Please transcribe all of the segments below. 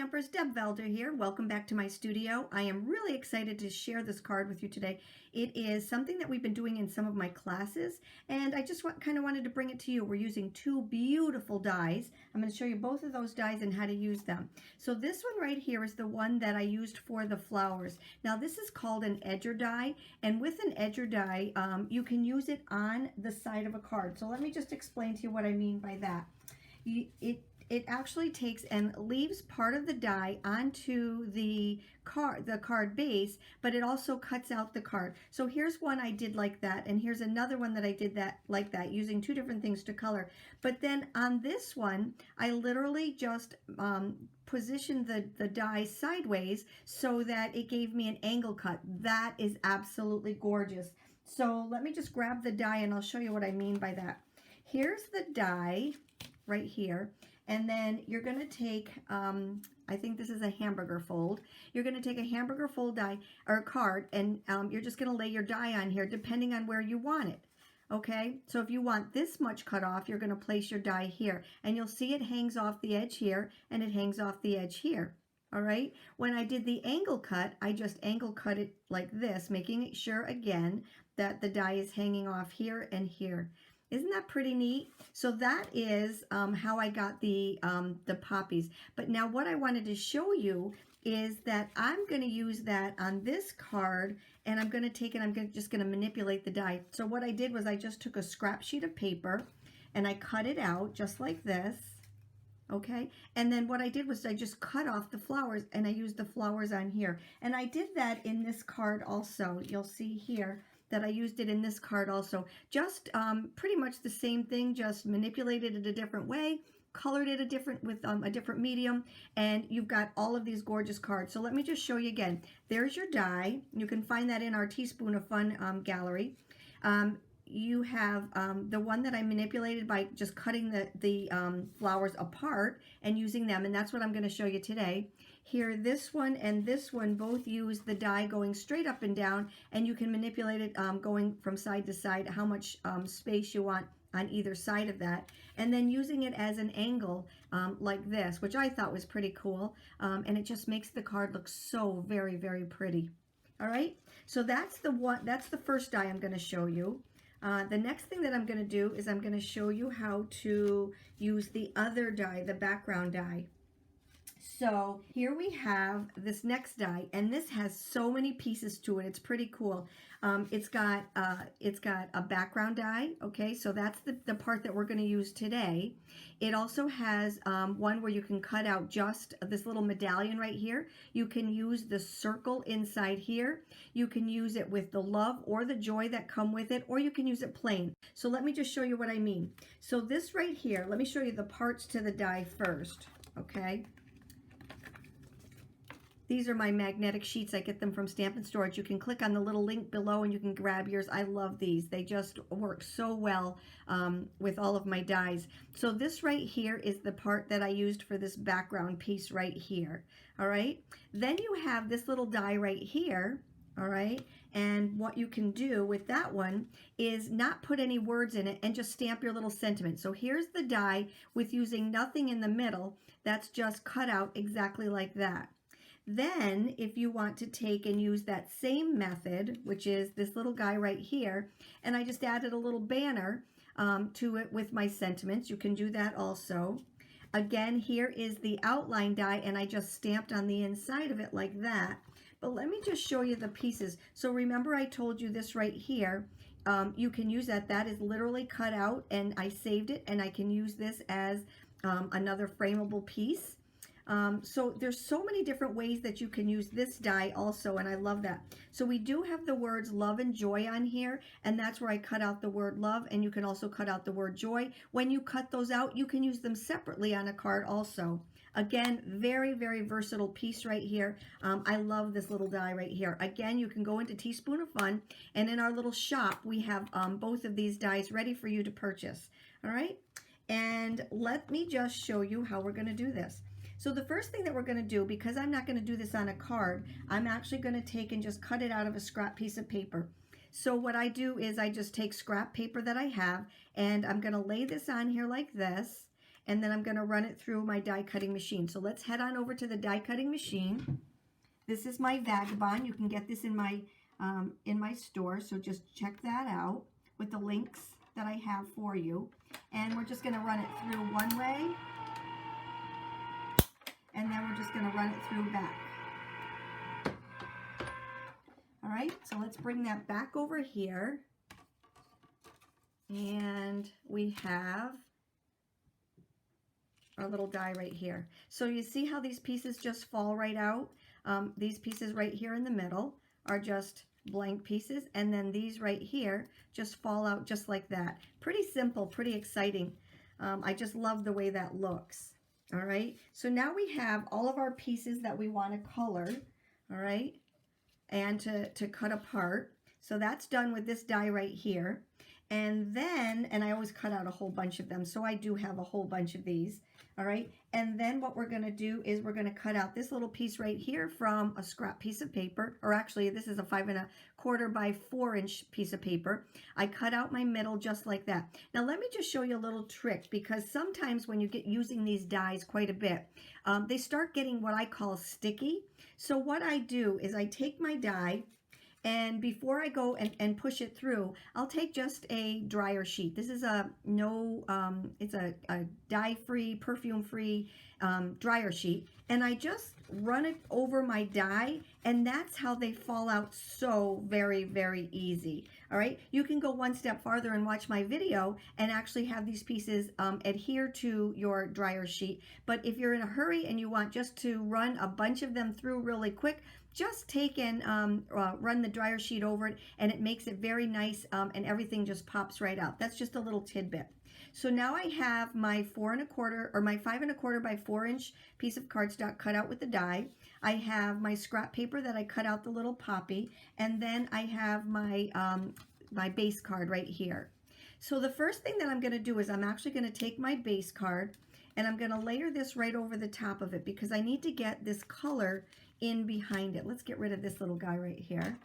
Stampers, Deb Valder here. Welcome back to my studio. I am really excited to share this card with you today. It is something that we've been doing in some of my classes, and I just kind of wanted to bring it to you. We're using two beautiful dies. I'm going to show you both of those dies and how to use them. So this one right here is the one that I used for the flowers. Now this is called an edger die, and with an edger die, you can use it on the side of a card. So let me just explain to you what I mean by that. It actually takes and leaves part of the die onto the card base, but it also cuts out the card. So here's one I did like that, and here's another one that I did like that, using two different things to color. But then on this one, I literally just positioned the die sideways so that it gave me an angle cut. That is absolutely gorgeous. So let me just grab the die and I'll show you what I mean by that. Here's the die right here. And then you're going to take, I think this is a hamburger fold. You're going to take a hamburger fold die or card, and you're just going to lay your die on here depending on where you want it. Okay, so if you want this much cut off, you're going to place your die here. And you'll see it hangs off the edge here, and it hangs off the edge here. All right, when I did the angle cut, I just angle cut it like this, making it sure again that the die is hanging off here and here. Isn't that pretty neat? So that is how I got the poppies. But now what I wanted to show you is that I'm going to use that on this card, and I'm going to take it, just going to manipulate the die. So what I did was I just took a scrap sheet of paper and I cut it out just like this. Okay, and then what I did was I just cut off the flowers, and I used the flowers on here. And I did that in this card also. You'll see here that I used it in this card also. Just pretty much the same thing, just manipulated it a different way, colored it with a different medium, and you've got all of these gorgeous cards. So let me just show you again. There's your die. You can find that in our Teaspoon of Fun gallery. You have the one that I manipulated by just cutting the flowers apart and using them, and that's what I'm going to show you today. Here, this one and this one both use the die going straight up and down, and you can manipulate it going from side to side, how much space you want on either side of that, and then using it as an angle like this, which I thought was pretty cool, and it just makes the card look so very, very pretty. All right, so that's the first die I'm going to show you. The next thing that I'm going to do is I'm going to show you how to use the other die, the background die. So here we have this next die, and this has so many pieces to it. It's pretty cool. It's got a background die. Okay, so that's the part that we're going to use today. It also has one where you can cut out just this little medallion right here. You can use the circle inside here. You can use it with the love or the joy that come with it, or you can use it plain. So let me just show you what I mean. So this right here, let me show you the parts to the die first. Okay. These are my magnetic sheets. I get them from Stamp & Storage. You can click on the little link below and you can grab yours. I love these. They just work so well with all of my dies. So this right here is the part that I used for this background piece right here. All right. Then you have this little die right here. All right. And what you can do with that one is not put any words in it and just stamp your little sentiment. So here's the die with using nothing in the middle. That's just cut out exactly like that. Then if you want to take and use that same method, which is this little guy right here, and I just added a little banner to it with my sentiments, you can do that also. Again, here is the outline die, and I just stamped on the inside of it like that. But let me just show you the pieces. So remember I told you this right here, you can use that. That is literally cut out, and I saved it, and I can use this as another frameable piece. So there's so many different ways that you can use this die also, and I love that. So we do have the words love and joy on here, and that's where I cut out the word love, and you can also cut out the word joy. When you cut those out, you can use them separately on a card also. Again, very, very versatile piece right here. I love this little die right here. Again, you can go into Teaspoon of Fun, and in our little shop, we have both of these dies ready for you to purchase. All right, and let me just show you how we're going to do this. So the first thing that we're going to do, because I'm not going to do this on a card, I'm actually going to take and just cut it out of a scrap piece of paper. So what I do is I just take scrap paper that I have, and I'm going to lay this on here like this, and then I'm going to run it through my die cutting machine. So let's head on over to the die cutting machine. This is my Vagabond. You can get this in my store, so just check that out with the links that I have for you. And we're just going to run it through one way, and then we're just going to run it through back. All right, so let's bring that back over here. And we have our little die right here. So you see how these pieces just fall right out? These pieces right here in the middle are just blank pieces, and then these right here just fall out just like that. Pretty simple, pretty exciting. I just love the way that looks. All right, so now we have all of our pieces that we want to color, all right, and to cut apart. So that's done with this die right here. And then, and I always cut out a whole bunch of them, so I do have a whole bunch of these, all right? And then what we're gonna do is we're gonna cut out this little piece right here from a scrap piece of paper, or actually this is a 5 1/4 by 4-inch piece of paper. I cut out my middle just like that. Now let me just show you a little trick, because sometimes when you get using these dies quite a bit, they start getting what I call sticky. So what I do is I take my die, and before I go and push it through, I'll take just a dryer sheet. This is a it's a dye-free, perfume-free dryer sheet. And I just run it over my die, and that's how they fall out so very, very easy. All right, you can go one step farther and watch my video and actually have these pieces adhere to your dryer sheet. But if you're in a hurry and you want just to run a bunch of them through really quick, just take and run the dryer sheet over it, and it makes it very nice, and everything just pops right out. That's just a little tidbit. So now I have my 4 1/4 or my 5 1/4 by 4-inch piece of cardstock cut out with the die. I have my scrap paper that I cut out the little poppy, and then I have my my base card right here. So the first thing that I'm going to do is I'm actually going to take my base card, and I'm going to layer this right over the top of it, because I need to get this color in behind it. Let's get rid of this little guy right here.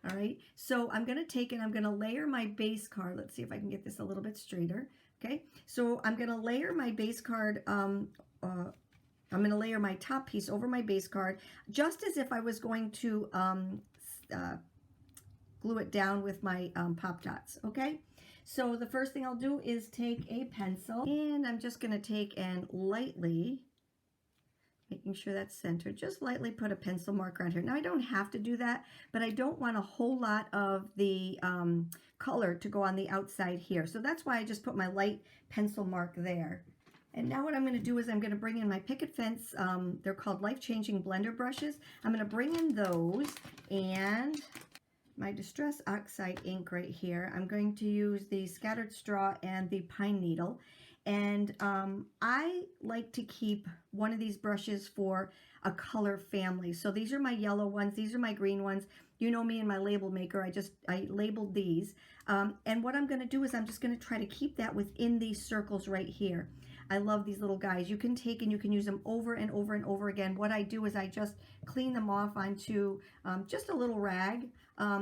All right, so I'm going to take and I'm going to layer my base card. Let's see if I can get this a little bit straighter. Okay, so I'm going to layer my base card, I'm going to layer my top piece over my base card, just as if I was going to glue it down with my Pop Dots, okay? So the first thing I'll do is take a pencil, and I'm just going to take and lightly, making sure that's centered, just lightly put a pencil mark around here. Now I don't have to do that, but I don't want a whole lot of the color to go on the outside here. So that's why I just put my light pencil mark there. And now what I'm going to do is I'm going to bring in my Picket Fence, they're called Life-Changing Blender Brushes. I'm going to bring in those, and my Distress Oxide ink right here. I'm going to use the Scattered Straw and the Pine Needle. And I like to keep one of these brushes for a color family. So these are my yellow ones. These are my green ones. You know me and my label maker. I labeled these. And what I'm going to do is I'm just going to try to keep that within these circles right here. I love these little guys. You can take and you can use them over and over and over again. What I do is I just clean them off onto just a little rag,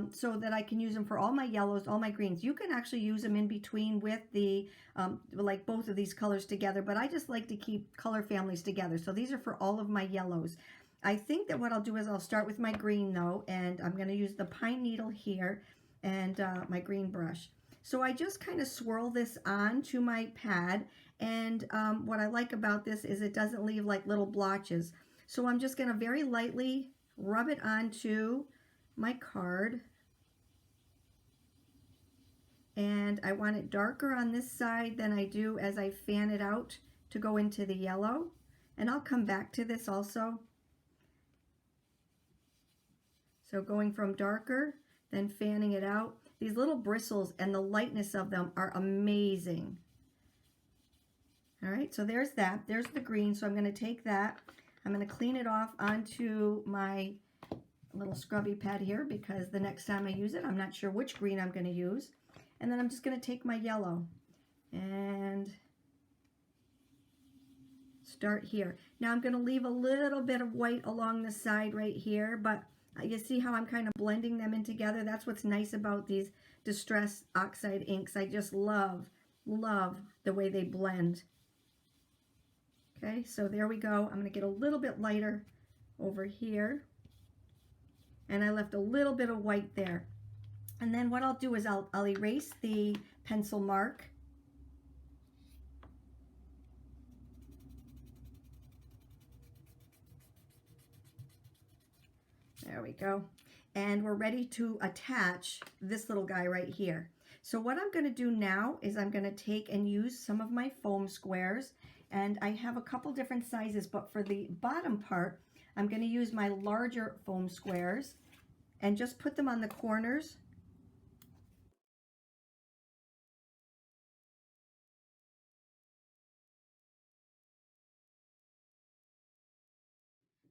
so that I can use them for all my yellows, all my greens. You can actually use them in between with the, like both of these colors together, but I just like to keep color families together. So these are for all of my yellows. I think that what I'll do is I'll start with my green though, and I'm going to use the Pine Needle here and my green brush. So I just kind of swirl this onto my pad, and what I like about this is it doesn't leave like little blotches. So I'm just going to very lightly rub it onto my card, and I want it darker on this side than I do as I fan it out to go into the yellow, and I'll come back to this also. So going from darker, then fanning it out. These little bristles and the lightness of them are amazing. All right, so there's that. There's the green, so I'm going to take that. I'm going to clean it off onto my little scrubby pad here, because the next time I use it, I'm not sure which green I'm going to use. And then I'm just going to take my yellow and start here. Now I'm going to leave a little bit of white along the side right here, but you see how I'm kind of blending them in together? That's what's nice about these Distress Oxide inks. I just love the way they blend. Okay, so there we go. I'm going to get a little bit lighter over here. And I left a little bit of white there. And then what I'll do is I'll erase the pencil mark. There we go. And we're ready to attach this little guy right here. So what I'm going to do now is I'm going to take and use some of my foam squares. And I have a couple different sizes, but for the bottom part, I'm going to use my larger foam squares and just put them on the corners.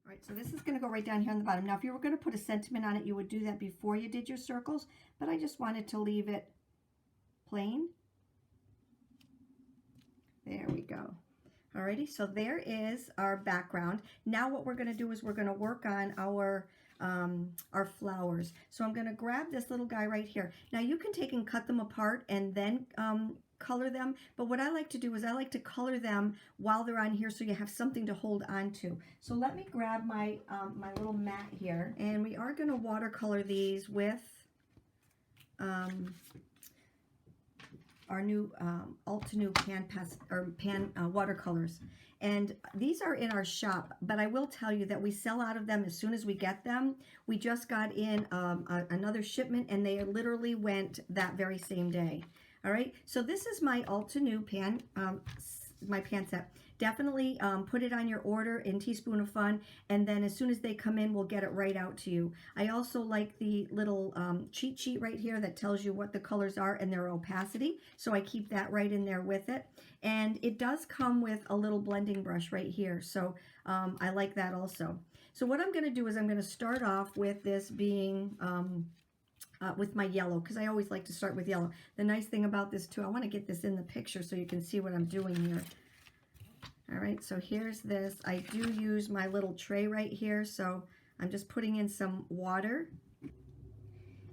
All right, so this is going to go right down here on the bottom. Now, if you were going to put a sentiment on it, you would do that before you did your circles, but I just wanted to leave it plain. There we go. Alrighty, so there is our background. Now what we're going to do is we're going to work on our flowers. So I'm going to grab this little guy right here. Now you can take and cut them apart and then color them, but what I like to do is I like to color them while they're on here so you have something to hold on to. So let me grab my my little mat here, and we are going to watercolor these with our new Altenew pan watercolors. And these are in our shop, but I will tell you that we sell out of them as soon as we get them. We just got in another shipment, and they literally went that very same day. All right, so this is my Altenew pan, my pan set. Definitely put it on your order in Teaspoon of Fun, and then as soon as they come in, we'll get it right out to you. I also like the little cheat sheet right here that tells you what the colors are and their opacity, so I keep that right in there with it. And it does come with a little blending brush right here, so I like that also. So what I'm going to do is I'm going to start off with this being with my yellow, because I always like to start with yellow. The nice thing about this too, I want to get this in the picture so you can see what I'm doing here. All right, so here's this. I do use my little tray right here, so I'm just putting in some water.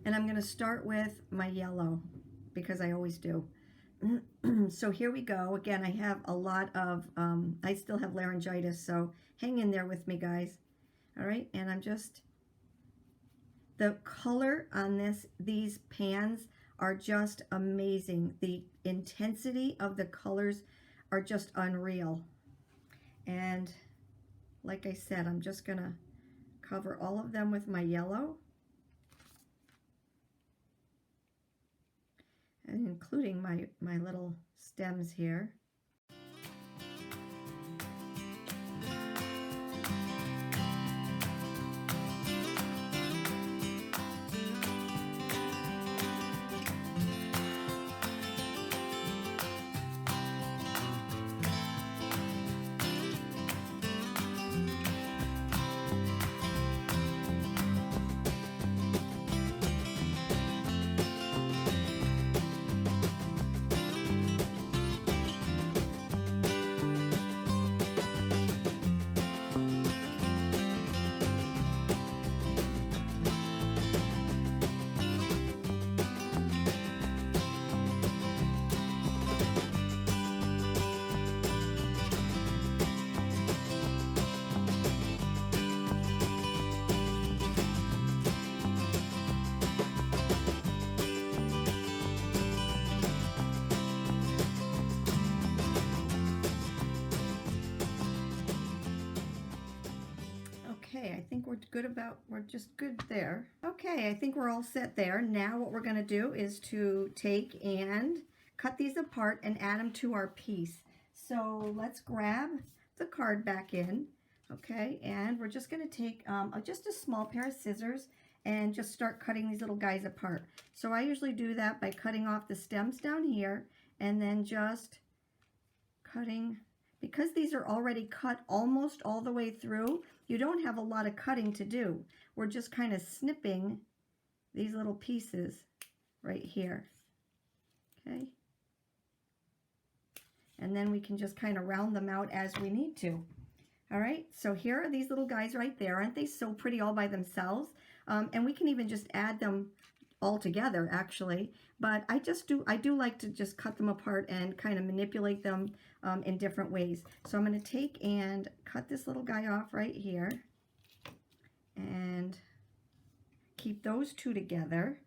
And I'm going to start with my yellow, because I always do. So here we go. Again, I have a lot of, I still have laryngitis, so hang in there with me, guys. All right, and I'm just, the color on these pans are just amazing. The intensity of the colors are just unreal. And like I said, I'm just gonna cover all of them with my yellow, and including my little stems here. Okay, I think we're just good there. Okay, I think we're all set there. Now what we're going to do is to take and cut these apart and add them to our piece. So let's grab the card back in, okay, and we're just going to take just a small pair of scissors and just start cutting these little guys apart. So I usually do that by cutting off the stems down here and then just cutting. Because these are already cut almost all the way through, you don't have a lot of cutting to do. We're just kind of snipping these little pieces right here, okay? And then we can just kind of round them out as we need to. All right, so here are these little guys right there. Aren't they so pretty all by themselves? And we can even just add them all together actually, but I do like to just cut them apart and kind of manipulate them in different ways. So I'm going to take and cut this little guy off right here and keep those two together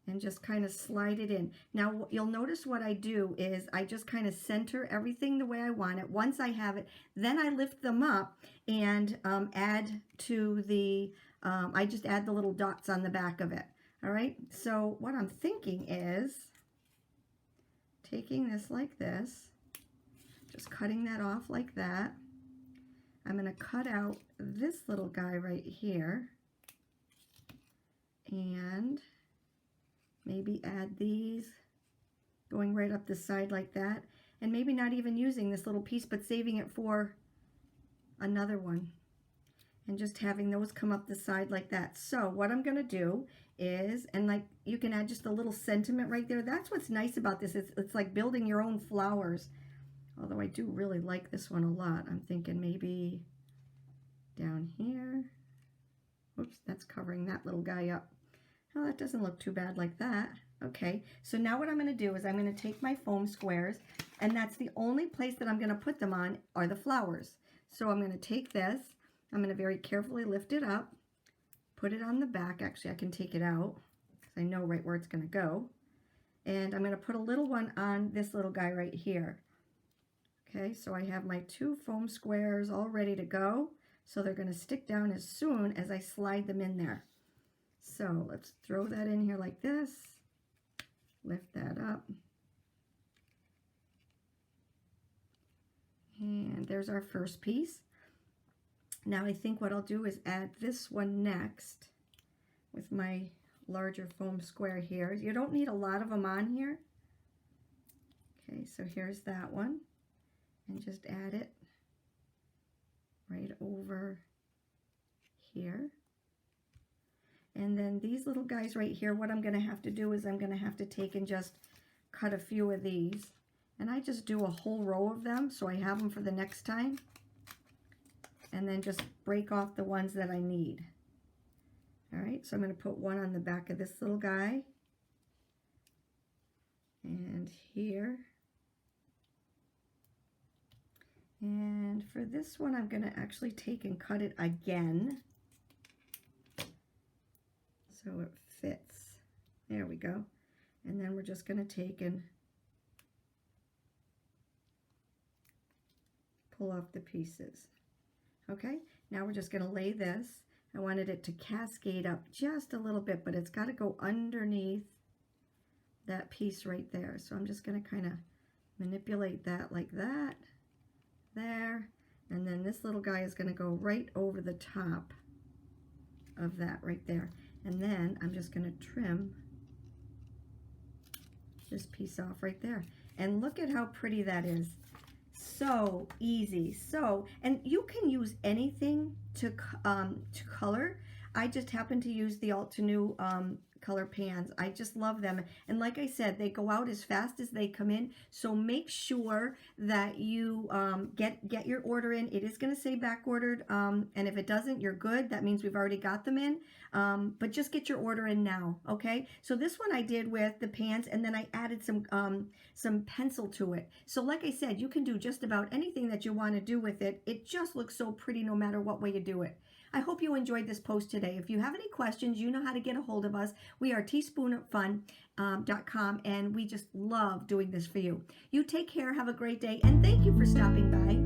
and just kind of slide it in. Now you'll notice what I do is I just kind of center everything the way I want it. Once I have it, then I lift them up and add to the, I just add the little dots on the back of it. All right, so what I'm thinking is taking this like this, just cutting that off like that. I'm going to cut out this little guy right here and maybe add these going right up the side like that, and maybe not even using this little piece but saving it for another one and just having those come up the side like that. So what I'm going to do is, and like you can add just a little sentiment right there. That's what's nice about this. It's like building your own flowers. Although I do really like this one a lot. I'm thinking maybe down here. Oops, that's covering that little guy up. Oh, that doesn't look too bad like that. Okay, so now what I'm going to do is I'm going to take my foam squares, and that's the only place that I'm going to put them on are the flowers. So I'm going to take this, I'm going to very carefully lift it up, put it on the back. Actually, I can take it out because I know right where it's going to go. And I'm going to put a little one on this little guy right here. Okay, so I have my two foam squares all ready to go. So they're going to stick down as soon as I slide them in there. So let's throw that in here like this, lift that up, and there's our first piece. Now I think what I'll do is add this one next with my larger foam square here. You don't need a lot of them on here. Okay, so here's that one, and just add it right over here. And then these little guys right here, what I'm going to have to do is I'm going to have to take and just cut a few of these. And I just do a whole row of them so I have them for the next time. And then just break off the ones that I need. All right, so I'm going to put one on the back of this little guy. And here. And for this one, I'm going to actually take and cut it again, so it fits. There we go. And then we're just going to take and pull off the pieces. Okay, now we're just going to lay this. I wanted it to cascade up just a little bit, but it's got to go underneath that piece right there. So I'm just going to kind of manipulate that like that, there, and then this little guy is going to go right over the top of that right there. And then I'm just going to trim this piece off right there. And look at how pretty that is. So easy. So, and you can use anything to color. I just happen to use the Altenew color pans. I just love them. And like I said, they go out as fast as they come in. So make sure that you get your order in. It is going to say back ordered. And if it doesn't, you're good. That means we've already got them in. But just get your order in now. Okay. So this one I did with the pans, and then I added some pencil to it. So like I said, you can do just about anything that you want to do with it. It just looks so pretty no matter what way you do it. I hope you enjoyed this post today. If you have any questions, you know how to get a hold of us. We are teaspoonfun.com, and we just love doing this for you. You take care, have a great day, and thank you for stopping by.